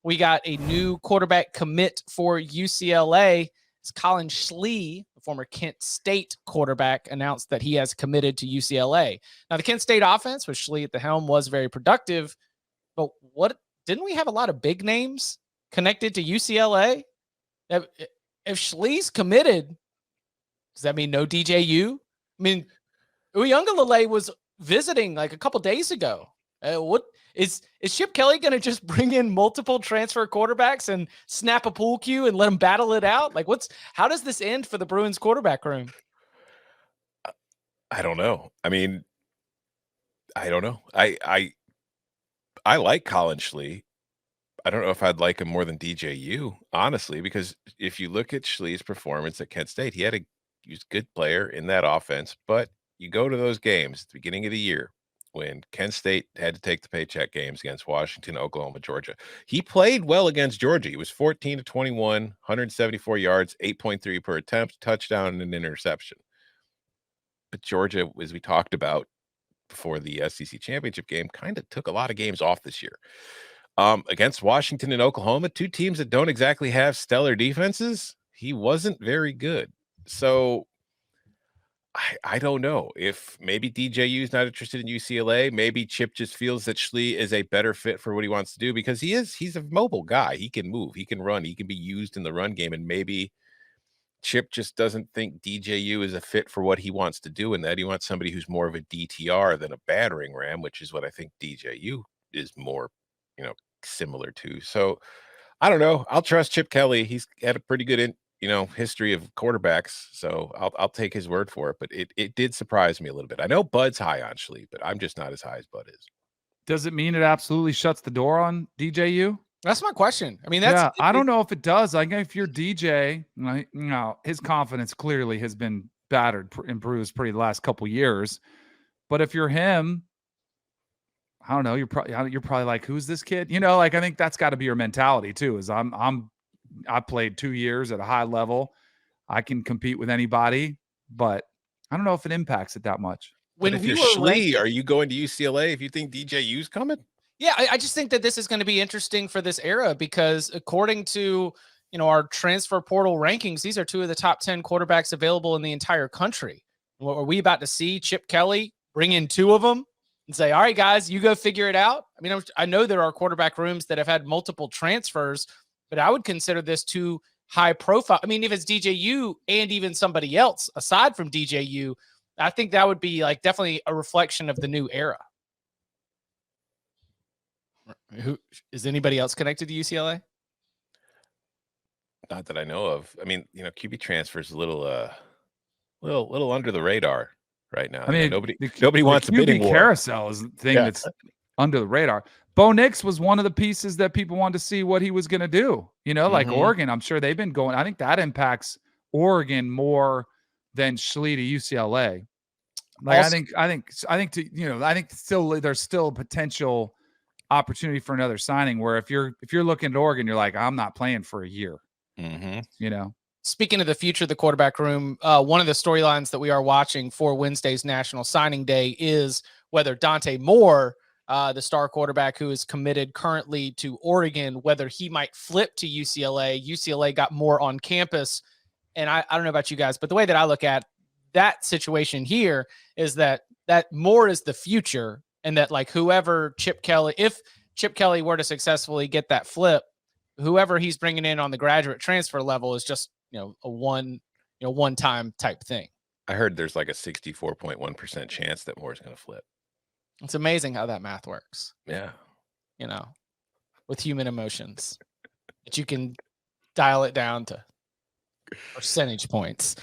we got a new quarterback commit for UCLA. It's Collin Schlee, the former Kent State quarterback, announced that he has committed to UCLA. Now, the Kent State offense with Schlee at the helm was very productive, but didn't we have a lot of big names connected to UCLA? If Schlee's committed, does that mean no DJU? I mean, Uiagalelei was visiting like a couple days ago. What is Chip Kelly going to just bring in multiple transfer quarterbacks and snap a pool cue and let them battle it out? Like, how does this end for the Bruins quarterback room? I don't know. I mean, I don't know. I like Collin Schlee. I don't know if I'd like him more than DJU, honestly, because if you look at Schlee's performance at Kent State, he was a good player in that offense. But you go to those games at the beginning of the year when Kent State had to take the paycheck games against Washington, Oklahoma, Georgia. He played well against Georgia. He was 14 to 21, 174 yards, 8.3 per attempt, touchdown, and an interception. But Georgia, as we talked about before the SEC championship game, kind of took a lot of games off this year. Against Washington and Oklahoma, two teams that don't exactly have stellar defenses, he wasn't very good. So I don't know if maybe DJU is not interested in UCLA. Maybe Chip just feels that Schlee is a better fit for what he wants to do because he's a mobile guy. He can move, he can run, he can be used in the run game. And maybe Chip just doesn't think DJU is a fit for what he wants to do, and that he wants somebody who's more of a DTR than a battering ram, which is what I think DJU is more, similar to. So I don't know. I'll trust Chip Kelly. He's had a pretty good history of quarterbacks, so I'll take his word for it. But it did surprise me a little bit. I know Bud's high on Schlee, but I'm just not as high as Bud is. Does it mean it absolutely shuts the door on DJU? That's my question. I mean, I don't know if it does. Like, if you're DJ, his confidence clearly has been battered and bruised pretty the last couple years. But if you're him, I don't know. You're probably like, who's this kid? I think that's got to be your mentality too. Is I played 2 years at a high level. I can compete with anybody, but I don't know if it impacts it that much. When if you're Schlee, are you going to UCLA if you think DJU's coming? Yeah, I just think that this is going to be interesting for this era because according to our transfer portal rankings, these are two of the top 10 quarterbacks available in the entire country. Are we about to see Chip Kelly bring in two of them and say, all right, guys, you go figure it out? I mean, I know there are quarterback rooms that have had multiple transfers, but I would consider this too high profile. I mean, if it's DJU and even somebody else aside from DJU, I think that would be like definitely a reflection of the new era. Who is anybody else connected to UCLA? Not that I know of. I mean, QB transfer is a little under the radar right now. I mean, nobody wants a bidding war. Carousel is the thing that's under the radar. Bo Nix was one of the pieces that people wanted to see what he was going to do. Like Oregon, I'm sure they've been going. I think that impacts Oregon more than Schlee to UCLA. Like also, I think still there's still potential opportunity for another signing where if you're looking at Oregon, you're like, I'm not playing for a year. Speaking of the future of the quarterback room, one of the storylines that we are watching for Wednesday's National Signing Day is whether Dante Moore, the star quarterback who is committed currently to Oregon, whether he might flip to UCLA. UCLA got Moore on campus. And I don't know about you guys, but the way that I look at that situation here is that Moore is the future. And that like whoever if Chip Kelly were to successfully get that flip, whoever he's bringing in on the graduate transfer level is just, a one-time type thing. I heard there's like a 64.1% chance that Moore's going to flip. It's amazing how that math works. Yeah. With human emotions that you can dial it down to percentage points.